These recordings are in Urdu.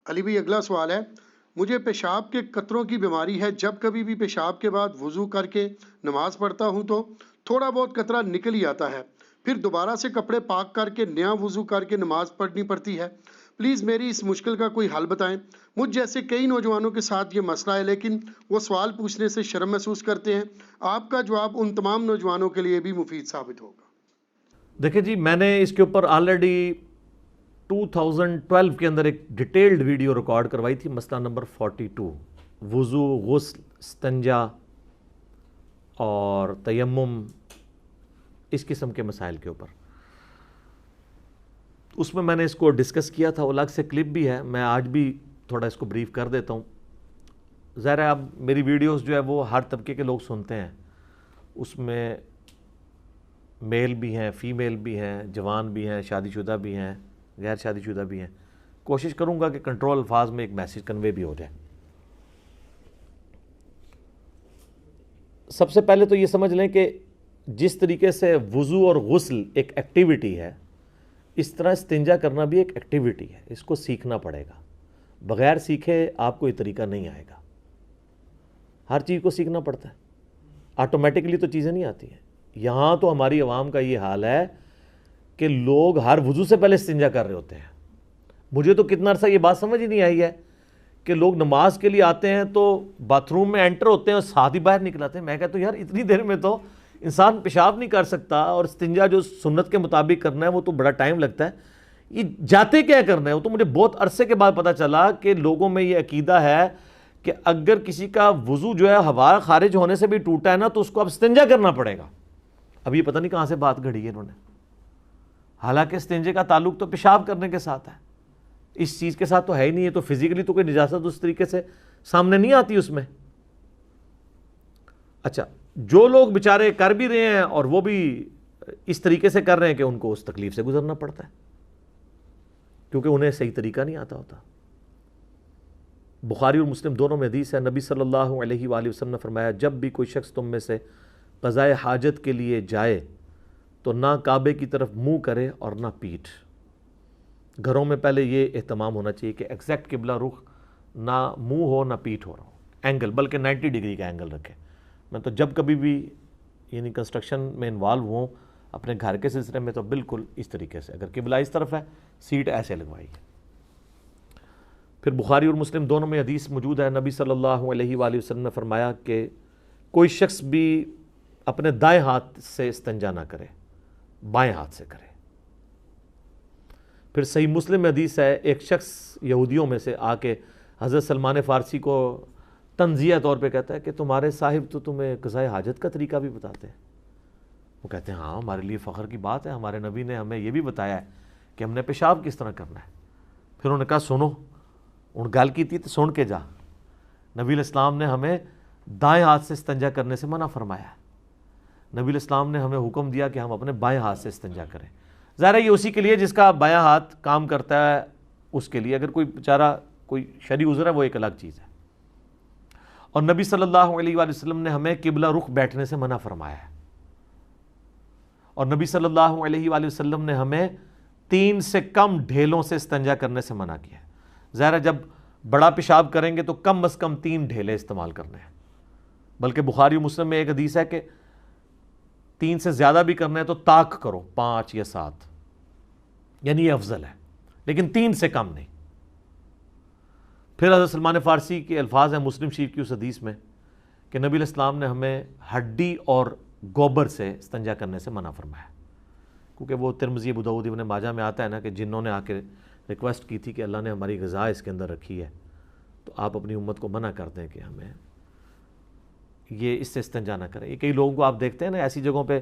علی بھائی اگلا سوال ہے، مجھے پیشاب کے قطروں کی بیماری ہے، جب کبھی بھی پیشاب کے بعد وضو کر کے نماز پڑھتا ہوں تو تھوڑا بہت قطرہ نکل ہی آتا ہے، پھر دوبارہ سے کپڑے پاک کر کے نیا وضو کر کے نماز پڑھنی پڑتی ہے، پلیز میری اس مشکل کا کوئی حل بتائیں۔ مجھ جیسے کئی نوجوانوں کے ساتھ یہ مسئلہ ہے لیکن وہ سوال پوچھنے سے شرم محسوس کرتے ہیں، آپ کا جواب ان تمام نوجوانوں کے لیے بھی مفید ثابت ہوگا۔ دیکھیں جی، میں نے اس کے اوپر آلریڈی 2012 کے اندر ایک ڈیٹیلڈ ویڈیو ریکارڈ کروائی تھی، مسئلہ نمبر 42، وضو، غسل، استنجا اور تیمم، اس قسم کے مسائل کے اوپر۔ اس میں نے اس کو ڈسکس کیا تھا، الگ سے کلپ بھی ہے، میں آج بھی تھوڑا اس کو بریف کر دیتا ہوں۔ ظاہر ہے اب میری ویڈیوز جو ہے وہ ہر طبقے کے لوگ سنتے ہیں، اس میں میل بھی ہیں، فیمیل بھی ہیں، جوان بھی ہیں، شادی شدہ بھی ہیں، غیر شادی شدہ بھی ہیں۔ کوشش کروں گا کہ کنٹرول الفاظ میں ایک میسیج کنوے بھی ہو جائے۔ سب سے پہلے تو یہ سمجھ لیں کہ جس طریقے سے وضو اور غسل ایک ایکٹیویٹی ہے، اس طرح استنجا کرنا بھی ایک ایکٹیویٹی ہے، اس کو سیکھنا پڑے گا۔ بغیر سیکھے آپ کو یہ طریقہ نہیں آئے گا۔ ہر چیز کو سیکھنا پڑتا ہے، آٹومیٹکلی تو چیزیں نہیں آتی ہیں۔ یہاں تو ہماری عوام کا یہ حال ہے کہ لوگ ہر وضو سے پہلے استنجا کر رہے ہوتے ہیں۔ مجھے تو کتنا عرصہ یہ بات سمجھ ہی نہیں آئی ہے کہ لوگ نماز کے لیے آتے ہیں تو باتھ روم میں انٹر ہوتے ہیں اور ساتھ ہی باہر نکل آتے ہیں۔ میں کہتا ہوں یار اتنی دیر میں تو انسان پیشاب نہیں کر سکتا، اور استنجا جو سنت کے مطابق کرنا ہے وہ تو بڑا ٹائم لگتا ہے، یہ جاتے کیا کرنا ہے؟ وہ تو مجھے بہت عرصے کے بعد پتہ چلا کہ لوگوں میں یہ عقیدہ ہے کہ اگر کسی کا وضو جو ہے ہوا خارج ہونے سے بھی ٹوٹا ہے نا تو اس کو اب استنجا کرنا پڑے گا۔ اب یہ پتہ نہیں کہاں سے بات گھڑی ہے انہوں نے، حالانکہ استنجے کا تعلق تو پیشاب کرنے کے ساتھ ہے، اس چیز کے ساتھ تو ہے ہی نہیں ہے، تو فزیکلی تو کوئی نجاست اس طریقے سے سامنے نہیں آتی اس میں۔ اچھا، جو لوگ بیچارے کر بھی رہے ہیں اور وہ بھی اس طریقے سے کر رہے ہیں کہ ان کو اس تکلیف سے گزرنا پڑتا ہے کیونکہ انہیں صحیح طریقہ نہیں آتا ہوتا۔ بخاری اور مسلم دونوں میں حدیث ہے، نبی صلی اللہ علیہ وآلہ وسلم نے فرمایا، جب بھی کوئی شخص تم میں سے قضائے حاجت کے لیے جائے تو نہ کعبے کی طرف منہ کرے اور نہ پیٹھ۔ گھروں میں پہلے یہ اہتمام ہونا چاہیے کہ ایگزیکٹ قبلہ رخ، نہ منہ ہو نہ پیٹھ ہو رہا ہو، اینگل بلکہ 90 ڈگری کا اینگل رکھے۔ میں تو جب کبھی بھی یعنی کنسٹرکشن میں انوالو ہوں اپنے گھر کے سلسلے میں تو بالکل اس طریقے سے، اگر قبلہ اس طرف ہے سیٹ ایسے لگوائی ہے۔ پھر بخاری اور مسلم دونوں میں حدیث موجود ہے، نبی صلی اللہ علیہ وآلہ وسلم نے فرمایا کہ کوئی شخص بھی اپنے دائیں ہاتھ سے استنجا نہ کرے، بائیں ہاتھ سے کرے۔ پھر صحیح مسلم میں حدیث ہے، ایک شخص یہودیوں میں سے آ کے حضرت سلمان فارسی کو تنزیہ طور پہ کہتا ہے کہ تمہارے صاحب تو تمہیں قضائے حاجت کا طریقہ بھی بتاتے ہیں۔ وہ کہتے ہیں ہاں، ہمارے لیے فخر کی بات ہے، ہمارے نبی نے ہمیں یہ بھی بتایا ہے کہ ہم نے پیشاب کس طرح کرنا ہے۔ پھر انہوں نے کہا سنو، ان گل کی تھی تو سن کے جا، نبی علیہ السلام نے ہمیں دائیں ہاتھ سے استنجا کرنے سے منع فرمایا ہے، نبی علیہ السلام نے ہمیں حکم دیا کہ ہم اپنے بائیں ہاتھ سے استنجا کریں۔ ظاہر ہے یہ اسی کے لیے جس کا بایاں ہاتھ کام کرتا ہے اس کے لیے، اگر کوئی بیچارہ کوئی شرعی عذر ہے وہ ایک الگ چیز ہے۔ اور نبی صلی اللہ علیہ وآلہ وسلم نے ہمیں قبلہ رخ بیٹھنے سے منع فرمایا ہے، اور نبی صلی اللہ علیہ وآلہ وسلم نے ہمیں 3 سے کم ڈھیلوں سے استنجا کرنے سے منع کیا ہے۔ ظاہر ہے جب بڑا پیشاب کریں گے تو کم از کم 3 ڈھیلے استعمال کرنے ہیں، بلکہ بخاری و مسلم میں ایک حدیث ہے کہ 3 سے زیادہ بھی کرنا ہے تو طاق کرو، 5 یا 7، یعنی یہ افضل ہے، لیکن 3 سے کم نہیں۔ پھر حضرت سلمان فارسی کے الفاظ ہیں مسلم شریف کی اس حدیث میں کہ نبی علیہ السلام نے ہمیں ہڈی اور گوبر سے استنجا کرنے سے منع فرمایا، کیونکہ وہ ترمذی، ابو داؤد، ابن ماجہ میں آتا ہے نا کہ جنہوں نے آ کے ریکویسٹ کی تھی کہ اللہ نے ہماری غذا اس کے اندر رکھی ہے تو آپ اپنی امت کو منع کر دیں کہ ہمیں یہ اس سے استنجا نہ کریں۔ یہ کئی لوگوں کو آپ دیکھتے ہیں نا ایسی جگہوں پہ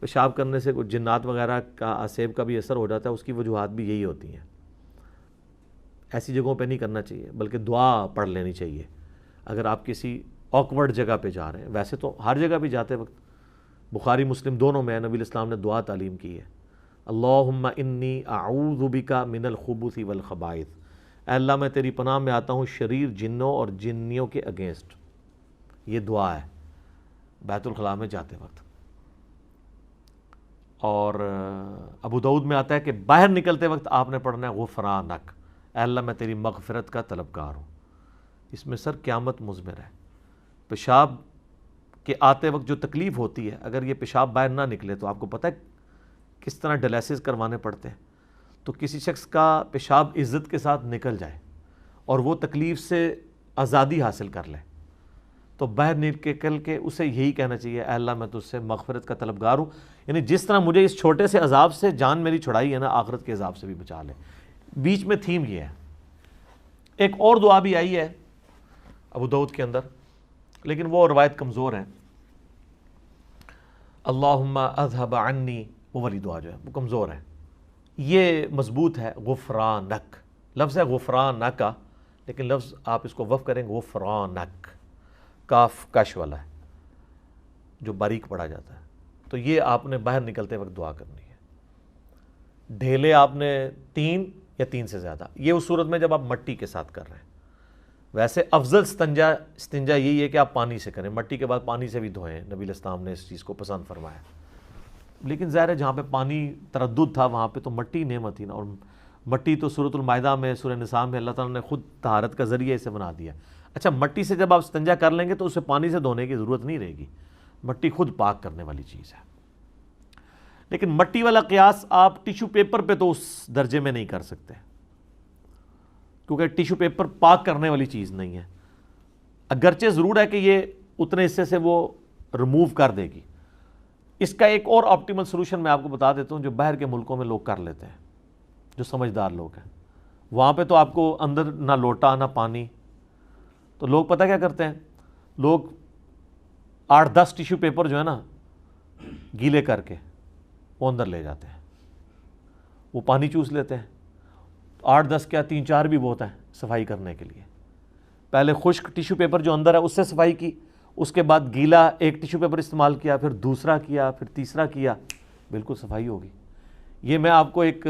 پیشاب کرنے سے کوئی جنات وغیرہ کا آسیب کا بھی اثر ہو جاتا ہے، اس کی وجوہات بھی یہی ہوتی ہیں۔ ایسی جگہوں پہ نہیں کرنا چاہیے، بلکہ دعا پڑھ لینی چاہیے اگر آپ کسی آکورڈ جگہ پہ جا رہے ہیں۔ ویسے تو ہر جگہ بھی جاتے وقت بخاری مسلم دونوں میں نبی علیہ السلام نے دعا تعلیم کی ہے، اللہم انی اعوذ بک من الخبث والخبائث، اے اللہ میں تیری پناہ میں آتا ہوں شریر جنوں اور جنیوں کے اگینسٹ۔ یہ دعا ہے بیت الخلاء میں جاتے وقت۔ اور ابو داؤد میں آتا ہے کہ باہر نکلتے وقت آپ نے پڑھنا ہے غفرانک، اے اللہ میں تیری مغفرت کا طلبگار ہوں. اس میں سر قیامت مضمر ہے. پیشاب کے آتے وقت جو تکلیف ہوتی ہے، اگر یہ پیشاب باہر نہ نکلے تو آپ کو پتہ ہے کس طرح ڈائلیسس کروانے پڑتے ہیں. تو کسی شخص کا پیشاب عزت کے ساتھ نکل جائے اور وہ تکلیف سے آزادی حاصل کر لے تو باہر نکل کے اسے یہی کہنا چاہیے اے اللہ میں تجھ سے مغفرت کا طلبگار ہوں. یعنی جس طرح مجھے اس چھوٹے سے عذاب سے جان میری چھڑائی ہے نا، آخرت کے عذاب سے بھی بچا لے. بیچ میں تھیم یہ ہے. ایک اور دعا بھی آئی ہے ابو داؤد کے اندر، لیکن وہ روایت کمزور ہے. اللہم اذھب عنی، وہ والی دعا جو ہے وہ کمزور ہے. یہ مضبوط ہے غفرانک، لفظ ہے غفرانک کا، لیکن لفظ آپ اس کو وقف کریں گے غفرانک، کاف کش والا ہے جو باریک پڑھا جاتا ہے. تو یہ آپ نے باہر نکلتے وقت دعا کرنی ہے. ڈھیلے آپ نے 3 یا 3 سے زیادہ، یہ اس صورت میں جب آپ مٹی کے ساتھ کر رہے ہیں. ویسے افضل استنجا یہی ہے کہ آپ پانی سے کریں، مٹی کے بعد پانی سے بھی دھوئیں. نبی علیہ السلام نے اس چیز کو پسند فرمایا. لیکن ظاہر ہے جہاں پہ پانی تردد تھا وہاں پہ تو مٹی نعمت تھی نا، اور مٹی تو سورۃ المائدہ میں، سورہ نساء میں اللہ تعالیٰ نے خود طہارت کا ذریعہ اسے بنا دیا. اچھا مٹی سے جب آپ استنجا کر لیں گے تو اسے پانی سے دھونے کی ضرورت نہیں رہے گی، مٹی خود پاک کرنے والی چیز ہے. لیکن مٹی والا قیاس آپ ٹیشو پیپر پہ تو اس درجے میں نہیں کر سکتے، کیونکہ ٹیشو پیپر پاک کرنے والی چیز نہیں ہے. اگرچہ ضرور ہے کہ یہ اتنے حصے سے وہ ریموو کر دے گی. اس کا ایک اور آپٹیمل سلوشن میں آپ کو بتا دیتا ہوں جو باہر کے ملکوں میں لوگ کر لیتے ہیں، جو سمجھدار لوگ ہیں. وہاں پہ تو آپ کو اندر نہ لوٹا نہ پانی، تو لوگ پتہ کیا کرتے ہیں، لوگ 8-10 ٹیشو پیپر جو ہے نا گیلے کر کے وہ اندر لے جاتے ہیں، وہ پانی چوس لیتے ہیں. 8-10 کیا 3-4 بھی بہت ہیں صفائی کرنے کے لیے. پہلے خشک ٹیشو پیپر جو اندر ہے اس سے صفائی کی، اس کے بعد گیلا ایک ٹیشو پیپر استعمال کیا، پھر دوسرا کیا، پھر تیسرا کیا، بالکل صفائی ہوگی. یہ میں آپ کو ایک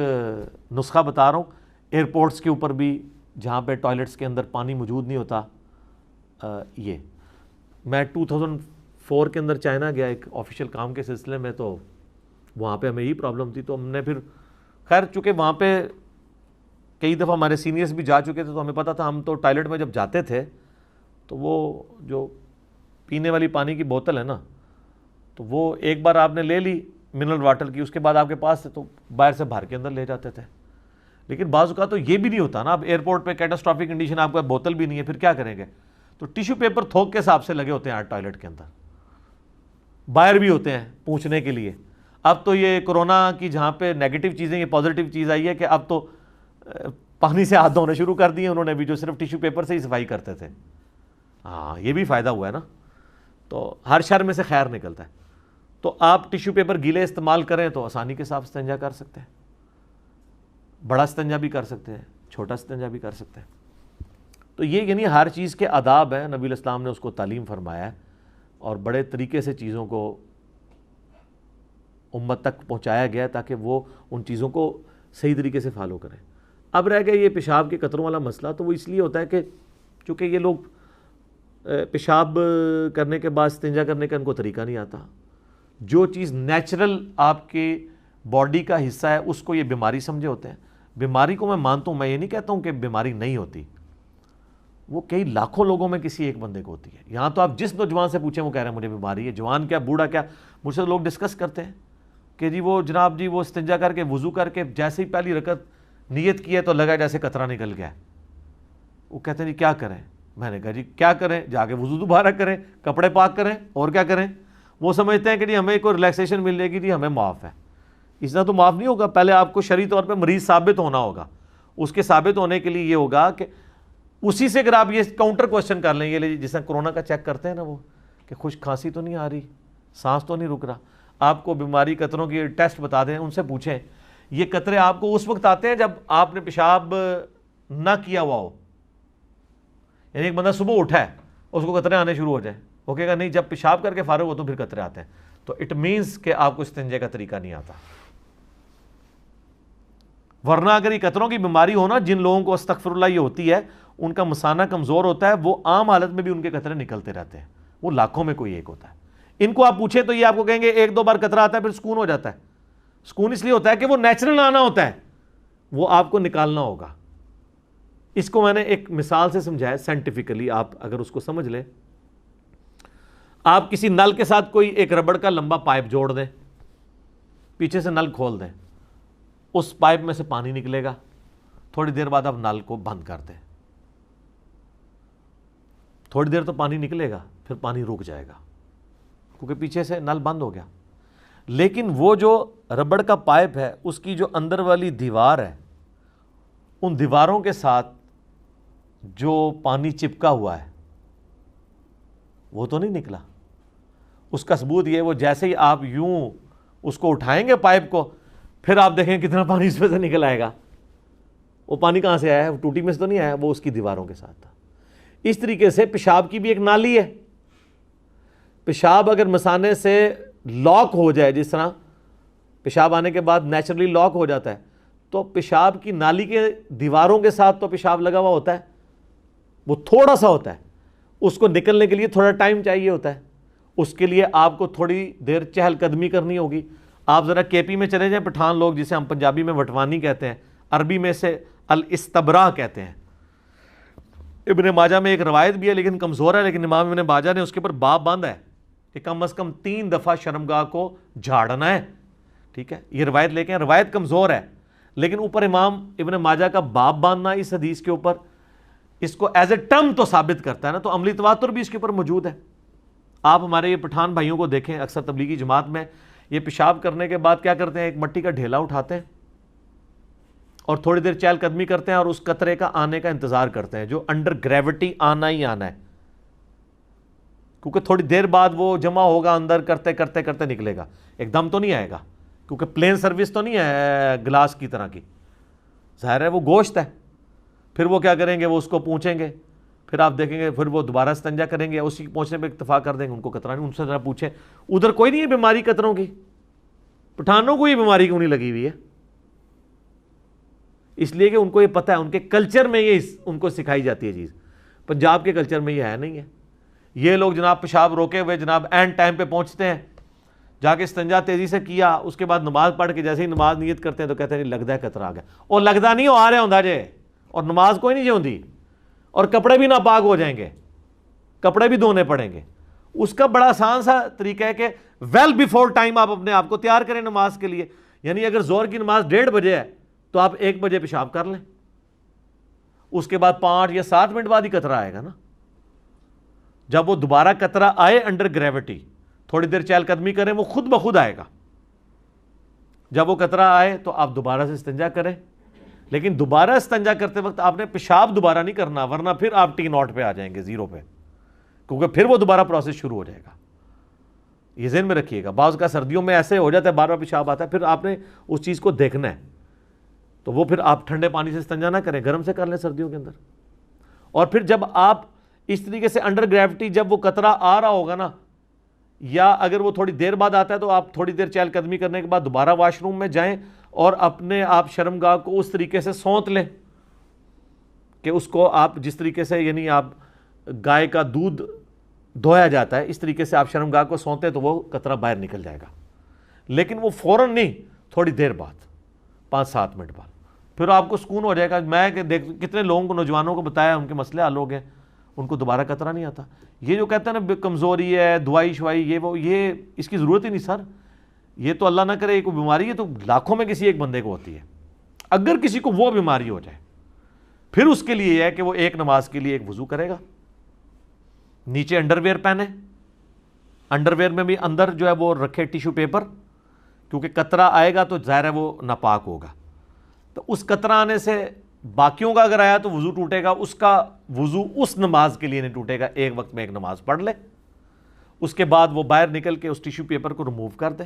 نسخہ بتا رہا ہوں. ایئرپورٹس کے اوپر بھی جہاں پہ ٹوائلٹس کے اندر پانی موجود نہیں ہوتا، یہ میں 2004 کے اندر چائنا گیا ایک آفیشیل کام کے سلسلے میں، تو وہاں پہ ہمیں یہی پرابلم تھی. تو ہم نے پھر خیر چونکہ وہاں پہ کئی دفعہ ہمارے سینئرز بھی جا چکے تھے تو ہمیں پتہ تھا. ہم تو ٹوائلٹ میں جب جاتے تھے تو وہ جو پینے والی پانی کی بوتل ہے نا، تو وہ ایک بار آپ نے لے لی منرل واٹر کی، اس کے بعد آپ کے پاس تو باہر سے بھر کے اندر لے جاتے تھے. لیکن بعض اوقات تو یہ بھی نہیں ہوتا نا، اب ایئرپورٹ پہ کیٹاسٹرافک کنڈیشن، آپ کا بوتل بھی نہیں ہے، پھر کیا کریں گے؟ تو ٹیشو پیپر تھوک کے حساب سے لگے ہوتے ہیں ٹوائلٹ کے اندر، باہر بھی ہوتے ہیں پوچھنے کے لیے. اب تو یہ کورونا کی جہاں پہ نیگیٹو چیزیں، یہ پازیٹیو چیز آئی ہے کہ اب تو پانی سے ہاتھ دھونے شروع کر دیے انہوں نے بھی، جو صرف ٹیشو پیپر سے ہی صفائی کرتے تھے. ہاں یہ بھی فائدہ ہوا ہے نا. تو ہر شر میں سے خیر نکلتا ہے. تو آپ ٹیشو پیپر گیلے استعمال کریں تو آسانی کے ساتھ استنجا کر سکتے ہیں. بڑا استنجا بھی کر سکتے ہیں، چھوٹا استنجا بھی کر سکتے ہیں. تو یہ یعنی ہر چیز کے آداب ہیں، نبی علیہ السلام نے اس کو تعلیم فرمایا ہے اور بڑے طریقے سے چیزوں کو امت تک پہنچایا گیا تاکہ وہ ان چیزوں کو صحیح طریقے سے فالو کریں. اب رہ گیا یہ پیشاب کے قطروں والا مسئلہ، تو وہ اس لیے ہوتا ہے کہ چونکہ یہ لوگ پیشاب کرنے کے بعد استنجا کرنے کا ان کو طریقہ نہیں آتا. جو چیز نیچرل آپ کے باڈی کا حصہ ہے اس کو یہ بیماری سمجھے ہوتے ہیں. بیماری کو میں مانتا ہوں، میں یہ نہیں کہتا ہوں کہ بیماری نہیں ہوتی، وہ کئی لاکھوں لوگوں میں کسی ایک بندے کو ہوتی ہے. یہاں تو آپ جس نوجوان سے پوچھیں وہ کہہ رہے ہیں مجھے بیماری ہے، جوان کیا بوڑھا کیا. مجھ سے لوگ ڈسکس کرتے ہیں کہ جی وہ جناب جی وہ استنجا کر کے وضو کر کے جیسے ہی پہلی رکعت نیت کی ہے تو لگا جیسے قطرہ نکل گیا. وہ کہتے ہیں جی کیا کریں؟ میں نے کہا جی کیا کریں، جا کے وضو دوبارہ کریں، کپڑے پاک کریں، اور کیا کریں. وہ سمجھتے ہیں کہ جی ہمیں کوئی ریلیکسیشن مل جائے گی، جی ہمیں معاف ہے. اس طرح تو معاف نہیں ہوگا. پہلے آپ کو شرعی طور پہ مریض ثابت ہونا ہوگا. اس کے ثابت ہونے کے لیے یہ ہوگا کہ اسی سے اگر آپ یہ کاؤنٹر کوشچن کر لیں، یہ جس طرح کورونا کا چیک کرتے ہیں نا وہ، کہ خشک کھانسی تو نہیں آ رہی، سانس تو نہیں رک رہا، آپ کو بیماری قطروں کی ٹیسٹ بتا دیں، ان سے پوچھیں یہ قطرے آپ کو اس وقت آتے ہیں جب آپ نے پیشاب نہ کیا ہوا ہو. یعنی ایک بندہ صبح اٹھا ہے اس کو قطرے آنے شروع ہو جائیں، وہ کہے گا نہیں جب پیشاب کر کے فارغ ہو تو پھر قطرے آتے ہیں، تو اٹ مینس کہ آپ کو استنجے کا طریقہ نہیں آتا. ورنہ اگر یہ قطروں کی بیماری ہو نا، جن لوگوں کو استغفر اللہ یہ ہوتی ہے، ان کا مثانہ کمزور ہوتا ہے، وہ عام حالت میں بھی ان کے قطرے نکلتے رہتے ہیں، وہ لاکھوں میں کوئی ایک ہوتا ہے. ان کو آپ پوچھیں تو یہ آپ کو کہیں گے 1-2 بار قطرہ آتا ہے پھر سکون ہو جاتا ہے. سکون اس لیے ہوتا ہے کہ وہ نیچرل آنا ہوتا ہے، وہ آپ کو نکالنا ہوگا. اس کو میں نے ایک مثال سے سمجھایا سائنٹیفکلی، آپ اگر اس کو سمجھ لیں، آپ کسی نل کے ساتھ کوئی ایک ربڑ کا لمبا پائپ جوڑ دیں، پیچھے سے نل کھول دیں، اس پائپ میں سے پانی نکلے گا، تھوڑی دیر بعد آپ نل کو بند کر دیں، تھوڑی دیر تو پانی نکلے گا، پھر پانی رک جائے گا کیونکہ پیچھے سے نل بند ہو گیا۔ لیکن وہ جو ربڑ کا پائپ ہے، اس کی جو اندر والی دیوار ہے، ان دیواروں کے ساتھ جو پانی چپکا ہوا ہے وہ تو نہیں نکلا۔ اس کا ثبوت یہ، وہ جیسے ہی آپ یوں اس کو اٹھائیں گے پائپ کو، پھر آپ دیکھیں کتنا پانی اس میں سے نکل آئے گا۔ وہ پانی کہاں سے آیا ہے؟ وہ ٹوٹی میں سے تو نہیں آیا، وہ اس کی دیواروں کے ساتھ تھا۔ اس طریقے سے پیشاب کی بھی ایک نالی ہے۔ پیشاب اگر مثانے سے لاک ہو جائے، جس طرح پیشاب آنے کے بعد نیچرلی لاک ہو جاتا ہے، تو پیشاب کی نالی کے دیواروں کے ساتھ تو پیشاب لگا ہوا ہوتا ہے، وہ تھوڑا سا ہوتا ہے، اس کو نکلنے کے لیے تھوڑا ٹائم چاہیے ہوتا ہے، اس کے لیے آپ کو تھوڑی دیر چہل قدمی کرنی ہوگی۔ آپ ذرا کے پی میں چلے جائیں، پٹھان لوگ جسے ہم پنجابی میں وٹوانی کہتے ہیں، عربی میں سے الاستبراء کہتے ہیں۔ ابن ماجہ میں ایک روایت بھی ہے لیکن کمزور ہے، لیکن امام ابن ماجہ نے اس کے اوپر باب باندھا ہے کہ کم از کم 3 دفعہ شرمگاہ کو جھاڑنا ہے، ٹھیک ہے؟ یہ روایت لے کے روایت کمزور ہے، لیکن اوپر امام ابن ماجہ کا باب باندھنا اس حدیث کے اوپر اس کو ایز اے ٹرم تو ثابت کرتا ہے نا، تو عملی تواتر بھی اس کے اوپر موجود ہے۔ آپ ہمارے یہ پٹھان بھائیوں کو دیکھیں، اکثر تبلیغی جماعت میں یہ پیشاب کرنے کے بعد کیا کرتے ہیں؟ ایک مٹی کا ڈھیلا اٹھاتے ہیں اور تھوڑی دیر چہل قدمی کرتے ہیں اور اس قطرے کا آنے کا انتظار کرتے ہیں، جو انڈر گریوٹی آنا ہی آنا ہے، کیونکہ تھوڑی دیر بعد وہ جمع ہوگا اندر، کرتے کرتے کرتے نکلے گا، ایک دم تو نہیں آئے گا، کیونکہ پلین سروس تو نہیں ہے گلاس کی طرح کی، ظاہر ہے وہ گوشت ہے۔ پھر وہ کیا کریں گے؟ وہ اس کو پوچھیں گے، پھر آپ دیکھیں گے پھر وہ دوبارہ استنجا کریں گے، اسی پہنچنے پہ اکتفا کر دیں گے، ان کو قطرہ نہیں۔ ان سے ذرا پوچھیں ادھر کوئی نہیں ہے بیماری قطروں کی؟ پٹھانوں کو یہ بیماری کیوں نہیں لگی ہوئی ہے؟ اس لیے کہ ان کو یہ پتہ ہے، ان کے کلچر میں یہ ان کو سکھائی جاتی ہے چیز۔ پنجاب کے کلچر میں یہ ہے نہیں ہے۔ یہ لوگ جناب پیشاب روکے ہوئے جناب اینڈ ٹائم پہ پہنچتے ہیں، جا کے استنجا تیزی سے کیا، اس کے بعد نماز پڑھ کے جیسے ہی نماز نیت کرتے ہیں تو کہتے ہیں نہیں لگتا ہے قطرہ آ گیا، اور لگتا نہیں، وہ آ رہے ہوں جے، اور نماز کوئی نہیں ہوندی، اور کپڑے بھی ناپاک ہو جائیں گے، کپڑے بھی دھونے پڑیں گے۔ اس کا بڑا آسان سا طریقہ ہے کہ ویل بیفور ٹائم آپ اپنے آپ کو تیار کریں نماز کے لیے۔ یعنی اگر زور کی نماز 1:30 بجے ہے تو آپ 1 بجے پیشاب کر لیں، اس کے بعد 5 یا 7 منٹ بعد ہی قطرہ آئے گا نا۔ جب وہ دوبارہ قطرہ آئے انڈر گریوٹی، تھوڑی دیر چہل قدمی کریں، وہ خود بخود آئے گا۔ جب وہ قطرہ آئے تو آپ دوبارہ سے استنجا کریں، لیکن دوبارہ استنجا کرتے وقت آپ نے پیشاب دوبارہ نہیں کرنا، ورنہ پھر آپ T0 پہ آ جائیں گے، 0 پہ، کیونکہ پھر وہ دوبارہ پروسیس شروع ہو جائے گا۔ یہ ذہن میں رکھیے گا، بعض کا سردیوں میں ایسے ہو جاتا ہے، بار بار پیشاب آتا ہے، پھر آپ نے اس چیز کو دیکھنا ہے، تو وہ پھر آپ ٹھنڈے پانی سے استنجا نہ کریں، گرم سے کر لیں سردیوں کے اندر۔ اور پھر جب آپ اس طریقے سے انڈر گریوٹی جب وہ قطرہ آ رہا ہوگا نا، یا اگر وہ تھوڑی دیر بعد آتا ہے تو آپ تھوڑی دیر چہل قدمی کرنے کے بعد دوبارہ واش روم میں جائیں اور اپنے آپ شرمگاہ کو اس طریقے سے سونت لیں کہ اس کو آپ جس طریقے سے، یعنی آپ گائے کا دودھ دھویا جاتا ہے، اس طریقے سے آپ شرمگاہ کو سونتے تو وہ قطرہ باہر نکل جائے گا، لیکن وہ فوراً نہیں، تھوڑی دیر بعد، 5-7 منٹ بعد، پھر آپ کو سکون ہو جائے گا۔ میں کتنے لوگوں کو، نوجوانوں کو بتایا، ان کے مسئلے حل ہو گئے، ان کو دوبارہ قطرہ نہیں آتا۔ یہ جو کہتے ہیں نا کمزوری ہے، دوائی شوائی، یہ وہ، یہ اس کی ضرورت ہی نہیں سر۔ یہ تو اللہ نہ کرے کوئی بیماری ہے تو لاکھوں میں کسی ایک بندے کو ہوتی ہے۔ اگر کسی کو وہ بیماری ہو جائے، پھر اس کے لیے یہ ہے کہ وہ ایک نماز کے لیے ایک وضو کرے گا، نیچے انڈر ویئر پہنے، انڈر ویئر میں بھی اندر جو ہے وہ رکھے ٹیشو پیپر، کیونکہ قطرہ آئے گا تو ظاہر ہے وہ ناپاک ہوگا، تو اس قطرہ آنے سے باقیوں کا اگر آیا تو وضو ٹوٹے گا، اس کا وضو اس نماز کے لیے نہیں ٹوٹے گا، ایک وقت میں ایک نماز پڑھ لے، اس کے بعد وہ باہر نکل کے اس ٹیشو پیپر کو ریموو کر دے۔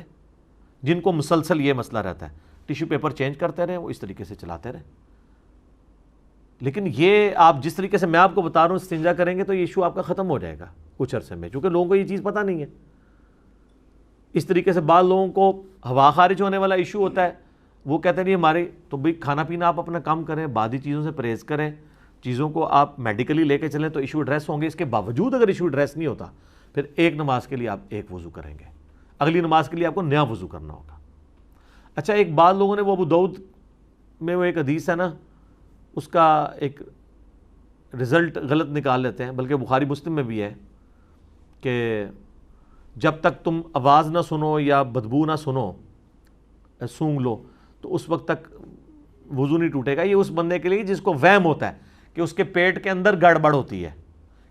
جن کو مسلسل یہ مسئلہ رہتا ہے، ٹیشو پیپر چینج کرتے رہیں، وہ اس طریقے سے چلاتے رہیں۔ لیکن یہ آپ جس طریقے سے میں آپ کو بتا رہا ہوں استنجا کریں گے تو یہ ایشو آپ کا ختم ہو جائے گا کچھ عرصے میں، چونکہ لوگوں کو یہ چیز پتہ نہیں ہے۔ اس طریقے سے بعض لوگوں کو ہوا خارج ہونے والا ایشو ہوتا ہے، وہ کہتے ہیں ہمارے تو بھائی کھانا پینا آپ اپنا کام کریں، بعدی چیزوں سے پرہیز کریں، چیزوں کو آپ میڈیکلی لے کے چلیں تو ایشو ایڈریس ہوں گے۔ اس کے باوجود اگر ایشو ایڈریس نہیں ہوتا، پھر ایک نماز کے لیے آپ ایک وضو کریں گے، اگلی نماز کے لیے آپ کو نیا وضو کرنا ہوگا۔ اچھا، ایک بعض لوگوں نے وہ ابو داؤد میں وہ ایک حدیث ہے نا، اس کا ایک رزلٹ غلط نکال لیتے ہیں، بلکہ بخاری مسلم میں بھی ہے کہ جب تک تم آواز نہ سنو یا بدبو نہ سنو، سونگ لو، تو اس وقت تک وضو نہیں ٹوٹے گا۔ یہ اس بندے کے لیے جس کو وہم ہوتا ہے کہ اس کے پیٹ کے اندر گڑبڑ ہوتی ہے،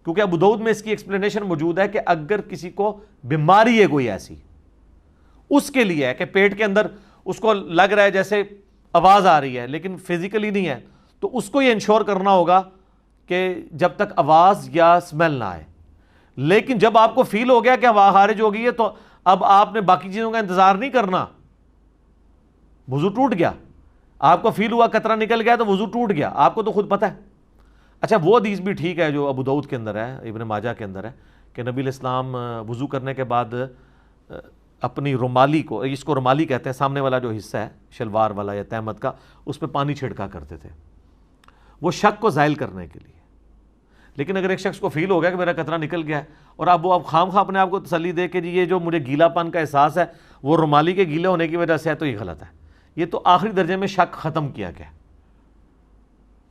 کیونکہ ابو داؤد میں اس کی ایکسپلینیشن موجود ہے کہ اگر کسی کو بیماری ہے کوئی ایسی، اس کے لیے ہے کہ پیٹ کے اندر اس کو لگ رہا ہے جیسے آواز آ رہی ہے لیکن فزیکلی نہیں ہے، تو اس کو یہ انشور کرنا ہوگا کہ جب تک آواز یا اسمیل نہ آئے۔ لیکن جب آپ کو فیل ہو گیا کہ ہوا خارج ہو گئی ہے تو اب آپ نے باقی چیزوں کا انتظار نہیں کرنا، وضو ٹوٹ گیا، آپ کو فیل ہوا قطرہ نکل گیا تو وضو ٹوٹ گیا، آپ کو تو خود پتہ ہے۔ اچھا وہ حدیث بھی ٹھیک ہے جو ابو داؤد کے اندر ہے، ابن ماجہ کے اندر ہے، کہ نبی علیہ السلام وضو کرنے کے بعد اپنی رومالی کو، اس کو رومالی کہتے ہیں، سامنے والا جو حصہ ہے شلوار والا یا تہمت کا، اس پہ پانی چھڑکا کرتے تھے، وہ شک کو زائل کرنے کے لیے۔ لیکن اگر ایک شخص کو فیل ہو گیا کہ میرا قطرہ نکل گیا ہے، اور اب وہ خام خواہ اپنے آپ کو تسلی دے کہ جی یہ جو مجھے گیلا پن کا احساس ہے وہ رومالی کے گیلے ہونے کی وجہ سے ہے، تو یہ غلط ہے۔ یہ تو آخری درجے میں شک ختم کیا گیا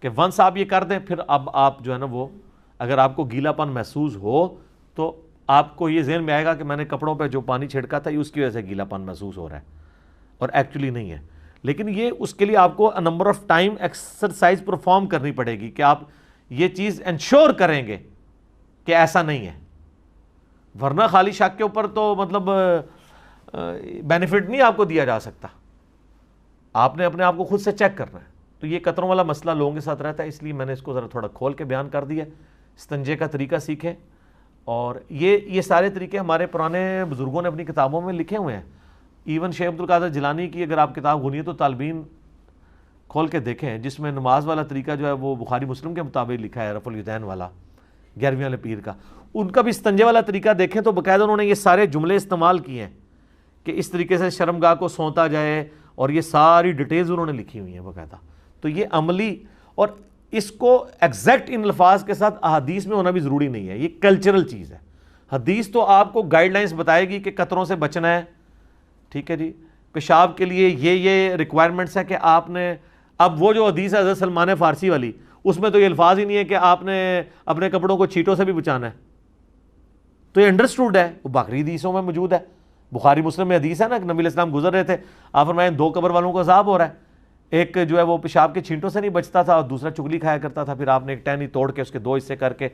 کہ ونس آپ یہ کر دیں، پھر اب آپ جو ہے نا وہ، اگر آپ کو گیلا پن محسوس ہو تو آپ کو یہ ذہن میں آئے گا کہ میں نے کپڑوں پہ جو پانی چھڑکا تھا یہ اس کی وجہ سے گیلا پن محسوس ہو رہا ہے، اور ایکچولی نہیں ہے۔ لیکن یہ اس کے لیے آپ کو number of time exercise perform کرنی پڑے گی کہ آپ یہ چیز انشور کریں گے کہ ایسا نہیں ہے، ورنہ خالی شک کے اوپر تو مطلب بینیفٹ نہیں آپ کو دیا جا سکتا، آپ نے اپنے آپ کو خود سے چیک کرنا ہے۔ تو یہ قطروں والا مسئلہ لوگوں کے ساتھ رہتا ہے، اس لیے میں نے اس کو ذرا تھوڑا کھول کے بیان کر دیا۔ استنجے کا طریقہ سیکھیں، اور یہ سارے طریقے ہمارے پرانے بزرگوں نے اپنی کتابوں میں لکھے ہوئے ہیں۔ ایون شیخ عبد القادر جیلانی کی اگر آپ کتاب غنیت الطالبین کھول کے دیکھیں، جس میں نماز والا طریقہ جو ہے وہ بخاری مسلم کے مطابق لکھا ہے، رفع الیدین والا 11ویں والے پیر کا، ان کا بھی استنجے والا طریقہ دیکھیں تو باقاعدہ انہوں نے یہ سارے جملے استعمال کیے ہیں کہ اس طریقے سے شرمگاہ کو سونتا جائے، اور یہ ساری ڈیٹیلز انہوں نے لکھی ہوئی ہیں باقاعدہ۔ تو یہ عملی، اور اس کو ایگزیکٹ ان الفاظ کے ساتھ احادیث میں ہونا بھی ضروری نہیں ہے، یہ کلچرل چیز ہے۔ حدیث تو آپ کو گائیڈ لائنز بتائے گی کہ قطروں سے بچنا ہے، ٹھیک ہے جی، پیشاب کے لیے یہ ریکوائرمنٹس ہے کہ آپ نے، اب وہ جو حدیث ہے حضرت سلمان فارسی والی، اس میں تو یہ الفاظ ہی نہیں ہے کہ آپ نے اپنے کپڑوں کو چیٹوں سے بھی بچانا ہے، تو یہ انڈرسٹوڈ ہے، وہ باقی حدیثوں میں موجود ہے۔ بخاری مسلم میں حدیث ہے نا کہ نبی علیہ السلام گزر رہے تھے، آپ فرمائیں 2 قبر والوں کو عذاب ہو رہا ہے، ایک جو ہے وہ پیشاب کے چھینٹوں سے نہیں بچتا تھا اور دوسرا چگلی کھایا کرتا تھا، پھر آپ نے ایک ٹہنی توڑ کے اس کے 2 حصے کر کے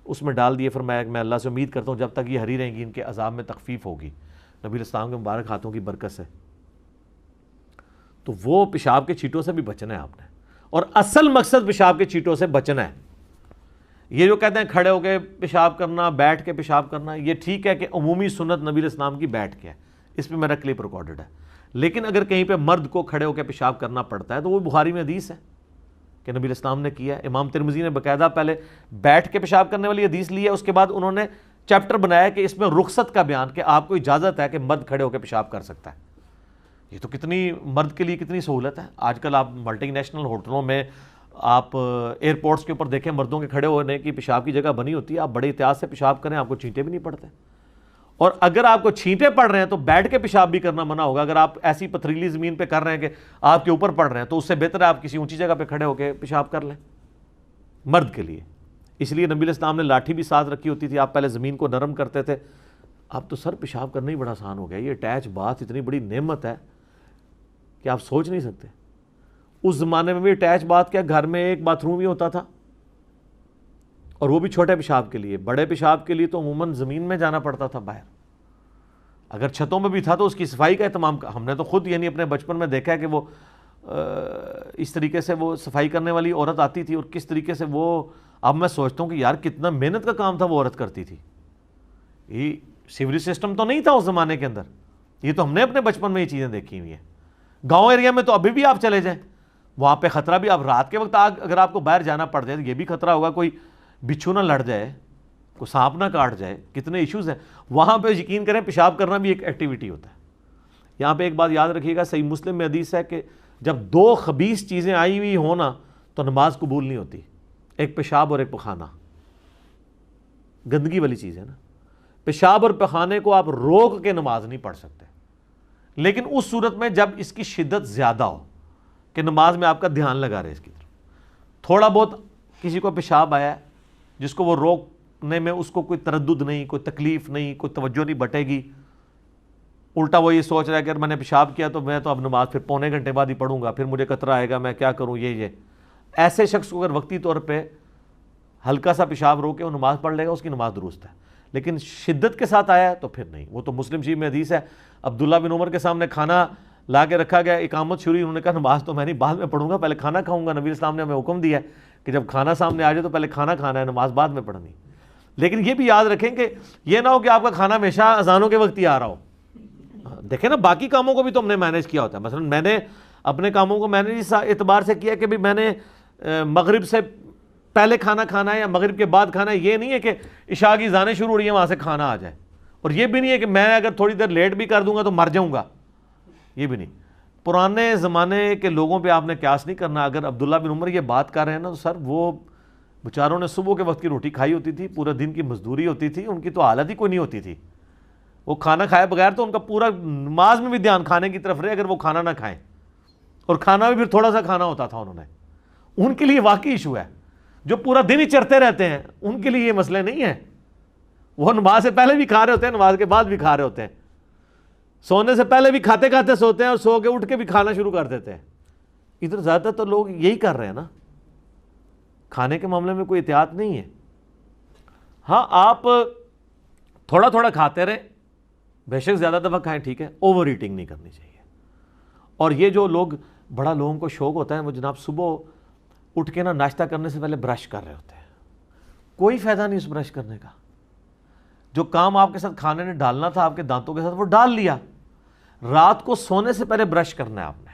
اس میں ڈال دیے، فرمایا کہ میں اللہ سے امید کرتا ہوں جب تک یہ ہری رہیں گی ان کے عذاب میں تخفیف ہوگی، نبی علیہ السلام کے مبارک ہاتھوں کی برکت سے۔ تو وہ پیشاب کے چھینٹوں سے بھی بچنا ہے آپ نے، اور اصل مقصد پیشاب کے چھینٹوں سے بچنا ہے۔ یہ جو کہتے ہیں کھڑے ہو کے پیشاب کرنا، بیٹھ کے پیشاب کرنا، یہ ٹھیک ہے کہ عمومی سنت نبی علیہ السلام کی بیٹھ کے ہے، اس پہ میرا کلپ ریکارڈڈ ہے، لیکن اگر کہیں پہ مرد کو کھڑے ہو کے پیشاب کرنا پڑتا ہے تو وہ بخاری میں حدیث ہے کہ نبی علیہ السلام نے کیا ہے۔ امام ترمذی نے باقاعدہ پہلے بیٹھ کے پیشاب کرنے والی حدیث لی ہے، اس کے بعد انہوں نے چیپٹر بنایا کہ اس میں رخصت کا بیان، کہ آپ کو اجازت ہے کہ مرد کھڑے ہو کے پیشاب کر سکتا ہے۔ یہ تو کتنی مرد کے لیے کتنی سہولت ہے۔ آج کل آپ ملٹی نیشنل ہوٹلوں میں، آپ ایئرپورٹس کے اوپر دیکھیں مردوں کے کھڑے ہونے کی پیشاب کی جگہ بنی ہوتی ہے، آپ بڑے احتیاط سے پیشاب کریں، آپ کو چھینٹے بھی نہیں پڑتے، اور اگر آپ کو چھینٹے پڑ رہے ہیں تو بیٹھ کے پیشاب بھی کرنا منع ہوگا۔ اگر آپ ایسی پتھریلی زمین پہ کر رہے ہیں کہ آپ کے اوپر پڑ رہے ہیں تو اس سے بہتر ہے آپ کسی اونچی جگہ پہ کھڑے ہو کے پیشاب کر لیں مرد کے لیے۔ اس لیے نبی علیہ السلام نے لاٹھی بھی ساتھ رکھی ہوتی تھی، آپ پہلے زمین کو نرم کرتے تھے۔ اب تو سر پیشاب کرنا ہی بڑا آسان ہو گیا، یہ اٹیچ باتھ اتنی بڑی نعمت ہے کہ آپ سوچ نہیں سکتے۔ اس زمانے میں بھی اٹیچ باتھ کیا، گھر میں ایک باتھ روم ہی ہوتا تھا، اور وہ بھی چھوٹے پیشاب کے لیے۔ بڑے پیشاب کے لیے تو عموماً زمین میں جانا پڑتا تھا باہر، اگر چھتوں میں بھی تھا تو اس کی صفائی کا اہتمام ہم نے تو خود یعنی اپنے بچپن میں دیکھا ہے کہ وہ اس طریقے سے وہ صفائی کرنے والی عورت آتی تھی، اور کس طریقے سے وہ، اب میں سوچتا ہوں کہ یار کتنا محنت کا کام تھا وہ عورت کرتی تھی۔ یہ سیوریج سسٹم تو نہیں تھا اس زمانے کے اندر، یہ تو ہم نے اپنے بچپن میں یہ چیزیں دیکھی ہوئی ہیں۔ گاؤں ایریا میں تو ابھی بھی آپ چلے جائیں، وہاں پہ خطرہ بھی، اب رات کے وقت اگر آپ کو باہر جانا پڑ جائے تو یہ بھی خطرہ ہوگا کوئی بچھو نہ لڑ جائے، کوئی سانپ نہ کاٹ جائے، کتنے ایشوز ہیں وہاں پہ۔ یقین کریں پیشاب کرنا بھی ایک ایکٹیویٹی ہوتا ہے۔ یہاں پہ ایک بات یاد رکھیے گا، صحیح مسلم میں حدیث ہے کہ جب 2 خبیث چیزیں آئی ہوئی ہوں نا تو نماز قبول نہیں ہوتی، ایک پیشاب اور ایک پخانہ، گندگی والی چیز ہے نا۔ پیشاب اور پخانے کو آپ روک کے نماز نہیں پڑھ سکتے، لیکن اس صورت میں جب اس کی شدت زیادہ ہو کہ نماز میں آپ کا دھیان لگا رہے اس کی طرف، تھوڑا بہت کسی کو پیشاب آیا ہے جس کو وہ روکنے میں اس کو کوئی تردد نہیں, کوئی تکلیف نہیں, کوئی توجہ نہیں بٹے گی, الٹا وہ یہ سوچ رہا ہے کہ اگر میں نے پیشاب کیا تو میں تو اب نماز پھر پونے گھنٹے بعد ہی پڑھوں گا, پھر مجھے قطرہ آئے گا, میں کیا کروں, یہ ایسے شخص کو اگر وقتی طور پہ ہلکا سا پیشاب روکے وہ نماز پڑھ لے گا, اس کی نماز درست ہے. لیکن شدت کے ساتھ آیا ہے تو پھر نہیں. وہ تو مسلم شریف میں حدیث ہے, عبداللہ بن عمر کے سامنے کھانا لا کے رکھا گیا, اقامت شروع, انہوں نے کہا نماز تو میں نہیں, بعد میں پڑھوں گا, پہلے کھانا کھاؤں گا. نبی اسلام نے ہمیں حکم دیا ہے کہ جب کھانا سامنے آ جائے تو پہلے کھانا کھانا ہے, نماز بعد میں پڑھنی. لیکن یہ بھی یاد رکھیں کہ یہ نہ ہو کہ آپ کا کھانا ہمیشہ اذانوں کے وقت ہی آ رہا ہو. دیکھیں نا, باقی کاموں کو بھی تو ہم نے مینیج کیا ہوتا ہے. مثلا میں نے اپنے کاموں کو میں نے اس اعتبار سے کیا کہ بھی میں نے مغرب سے پہلے کھانا کھانا ہے یا مغرب کے بعد کھانا ہے. یہ نہیں ہے کہ عشاء کی اذانیں شروع ہو رہی ہیں وہاں سے کھانا آ جائے, اور یہ بھی نہیں ہے کہ میں اگر تھوڑی دیر لیٹ بھی کر دوں گا تو مر جاؤں گا, یہ بھی نہیں. پرانے زمانے کے لوگوں پہ آپ نے قیاس نہیں کرنا. اگر عبداللہ بن عمر یہ بات کر رہے ہیں نا تو سر وہ بیچاروں نے صبح کے وقت کی روٹی کھائی ہوتی تھی, پورے دن کی مزدوری ہوتی تھی, ان کی تو حالت ہی کوئی نہیں ہوتی تھی. وہ کھانا کھائے بغیر تو ان کا پورا نماز میں بھی دھیان کھانے کی طرف رہے اگر وہ کھانا نہ کھائیں, اور کھانا بھی پھر تھوڑا سا کھانا ہوتا تھا انہوں نے. ان کے لیے واقعی ایشو ہے. جو پورا دن ہی چرتے رہتے ہیں ان کے لیے یہ مسئلے نہیں ہیں. وہ نماز سے پہلے بھی کھا رہے ہوتے ہیں, نماز کے بعد بھی کھا رہے ہوتے ہیں, سونے سے پہلے بھی کھاتے کھاتے سوتے ہیں, اور سو کے اٹھ کے بھی کھانا شروع کر دیتے ہیں. ادھر زیادہ تر لوگ یہی کر رہے ہیں نا, کھانے کے معاملے میں کوئی احتیاط نہیں ہے. ہاں آپ تھوڑا تھوڑا کھاتے رہیں, بے شک زیادہ دفعہ کھائیں ٹھیک ہے, اوور ایٹنگ نہیں کرنی چاہیے. اور یہ جو لوگ بڑا لوگوں کو شوق ہوتا ہے وہ جناب صبح اٹھ کے نا ناشتہ کرنے سے پہلے برش کر رہے ہوتے ہیں. کوئی فائدہ نہیں اس برش کرنے کا. جو کام آپ کے ساتھ کھانے نے ڈالنا تھا آپ کے دانتوں کے ساتھ وہ ڈال لیا. رات کو سونے سے پہلے برش کرنا ہے آپ نے,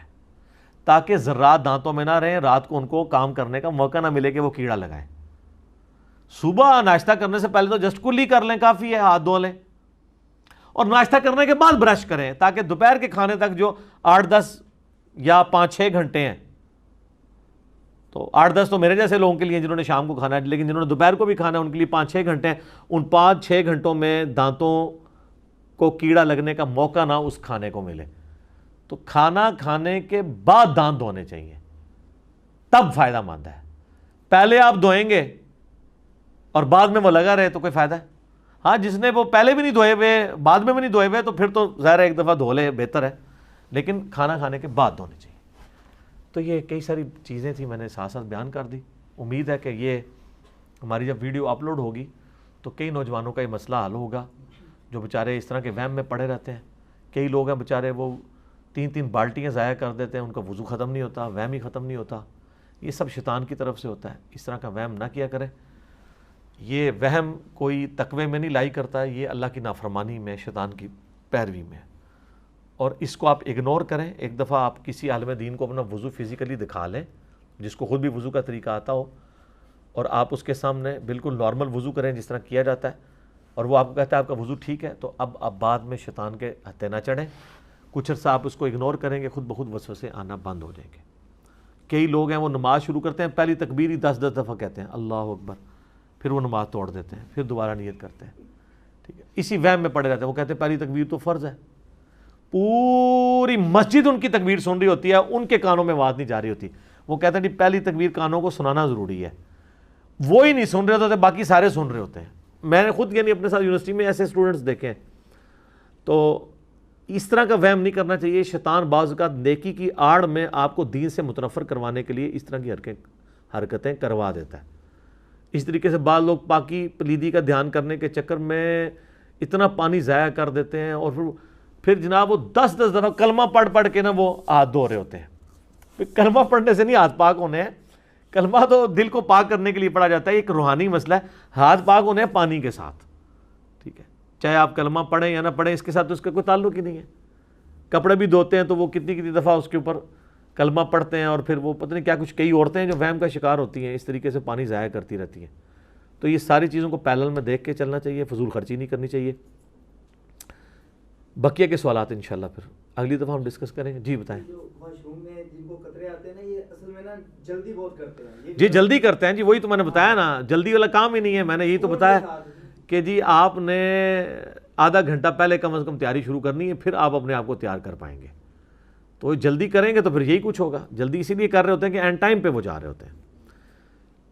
تاکہ ذرات دانتوں میں نہ رہیں, رات کو ان کو کام کرنے کا موقع نہ ملے کہ وہ کیڑا لگائیں. صبح ناشتہ کرنے سے پہلے تو جسٹ کلی کر لیں, کافی ہے, ہاتھ دھو لیں, اور ناشتہ کرنے کے بعد برش کریں, تاکہ دوپہر کے کھانے تک جو 8-10 یا 5-6 گھنٹے ہیں, تو 8-10 تو میرے جیسے لوگوں کے لیے جنہوں نے شام کو کھانا ہے, لیکن جنہوں نے دوپہر کو بھی کھانا ہے ان کے لیے 5-6 گھنٹے ہیں. ان 5-6 گھنٹوں میں دانتوں کو کیڑا لگنے کا موقع نہ اس کھانے کو ملے. تو کھانا کھانے کے بعد دانت دھونے چاہیے, تب فائدہ مند ہے. پہلے آپ دھوئیں گے اور بعد میں وہ لگا رہے تو کوئی فائدہ ہے؟ ہاں, جس نے وہ پہلے بھی نہیں دھوئے ہوئے بعد میں بھی نہیں دھوئے ہوئے تو پھر تو ظاہر ہے ایک دفعہ دھو لے بہتر ہے, لیکن کھانا کھانے کے بعد دھونے چاہیے. تو یہ کئی ساری چیزیں تھیں, میں نے ساتھ ساتھ بیان کر دی. امید ہے کہ یہ ہماری جب ویڈیو اپلوڈ ہوگی تو کئی نوجوانوں کا یہ مسئلہ حل ہوگا جو بیچارے اس طرح کے وہم میں پڑے رہتے ہیں. کئی لوگ ہیں بیچارے وہ 3 بالٹیاں ضائع کر دیتے ہیں, ان کا وضو ختم نہیں ہوتا, وہم ہی ختم نہیں ہوتا. یہ سب شیطان کی طرف سے ہوتا ہے. اس طرح کا وہم نہ کیا کریں. یہ وہم کوئی تقوی میں نہیں لائی کرتا, یہ اللہ کی نافرمانی میں, شیطان کی پیروی میں. اور اس کو آپ اگنور کریں. ایک دفعہ آپ کسی عالم دین کو اپنا وضو فزیکلی دکھا لیں, جس کو خود بھی وضو کا طریقہ آتا ہو, اور آپ اس کے سامنے بالکل نارمل وضو کریں جس طرح کیا جاتا ہے, اور وہ آپ کو کہتا ہے آپ کا وضو ٹھیک ہے, تو اب بعد میں شیطان کے ہتھے نہ چڑھیں. کچھ عرصہ آپ اس کو اگنور کریں گے, خود بخود وسوسے آنا بند ہو جائیں گے. کئی لوگ ہیں وہ نماز شروع کرتے ہیں, پہلی تکبیر ہی 10 دفعہ کہتے ہیں اللہ اکبر, پھر وہ نماز توڑ دیتے ہیں, پھر دوبارہ نیت کرتے ہیں. ٹھیک ہے, اسی وہم میں پڑے رہتے ہیں. وہ کہتے ہیں پہلی تکبیر تو فرض ہے. پوری مسجد ان کی تکبیر سن رہی ہوتی ہے, ان کے کانوں میں آواز نہیں جا رہی ہوتی. وہ کہتے ہیں پہلی تکبیر کانوں کو سنانا ضروری ہے. وہ ہی نہیں سن رہے ہوتے, باقی سارے سن رہے ہوتے ہیں. میں نے خود یعنی اپنے ساتھ یونیورسٹی میں ایسے اسٹوڈنٹس دیکھے ہیں. تو اس طرح کا وہم نہیں کرنا چاہیے. شیطان بعض اوقات نیکی کی آڑ میں آپ کو دین سے متنفر کروانے کے لیے اس طرح کی حرکتیں کروا دیتا ہے. اس طریقے سے بعض لوگ پاکی پلیدی کا دھیان کرنے کے چکر میں اتنا پانی ضائع کر دیتے ہیں, اور پھر جناب وہ 10 دفعہ کلمہ پڑھ کے نا وہ ہاتھ دھو رہے ہوتے ہیں. کلمہ پڑھنے سے نہیں ہاتھ پاک ہونے ہیں, کلمہ تو دل کو پاک کرنے کے لیے پڑھا جاتا ہے, ایک روحانی مسئلہ ہے. ہاتھ پاک ہونے ہیں پانی کے ساتھ. ٹھیک ہے, چاہے آپ کلمہ پڑھیں یا نہ پڑھیں, اس کے ساتھ تو اس کا کوئی تعلق ہی نہیں ہے. کپڑے بھی دھوتے ہیں تو وہ کتنی دفعہ اس کے اوپر کلمہ پڑھتے ہیں, اور پھر وہ پتہ نہیں کیا کچھ, کئی عورتیں ہیں جو وہم کا شکار ہوتی ہیں, اس طریقے سے پانی ضائع کرتی رہتی ہیں. تو یہ ساری چیزوں کو پیرلل میں دیکھ کے چلنا چاہیے, فضول خرچی نہیں کرنی چاہیے. بقیہ کے سوالات انشاءاللہ پھر اگلی دفعہ ہم ڈسکس کریں گے. جی بتائیں. جو واش روم میں جن کو قطرے آتے ہیں نا, یہ اصل میں نا جلدی بہت کرتے ہیں. جی جلدی کرتے ہیں جی, وہی تو میں نے بتایا نا, جلدی والا کام ہی نہیں ہے. میں نے یہی تو بتایا کہ جی آپ نے آدھا گھنٹہ پہلے کم از کم تیاری شروع کرنی ہے, پھر آپ اپنے آپ کو تیار کر پائیں گے. تو جلدی کریں گے تو پھر یہی کچھ ہوگا. جلدی اسی لیے کر رہے ہوتے ہیں کہ اینڈ ٹائم پہ وہ جا رہے ہوتے ہیں.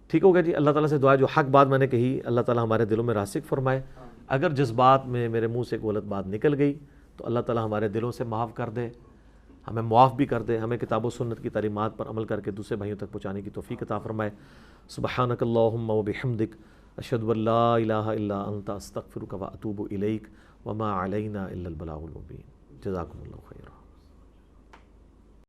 ٹھیک ہو گیا جی. اللہ تعالیٰ سے دعا ہے جو حق بات میں نے کہی اللہ تعالیٰ ہمارے دلوں میں راسخ فرمائے. اگر جذبات میں میرے منہ سے غلط بات نکل گئی تو اللہ تعالیٰ ہمارے دلوں سے معاف کر دے, ہمیں معاف بھی کر دے, ہمیں کتاب و سنت کی تعلیمات پر عمل کر کے دوسرے بھائیوں تک پہنچانے کی توفیق عطا فرمائے. سبحانک اللہم و بحمدک اشہد ان لا الہ الا انت استغفرک و اتوب الیک وما علینا الا البلاغ المبین. جزاکم اللہ خیرا.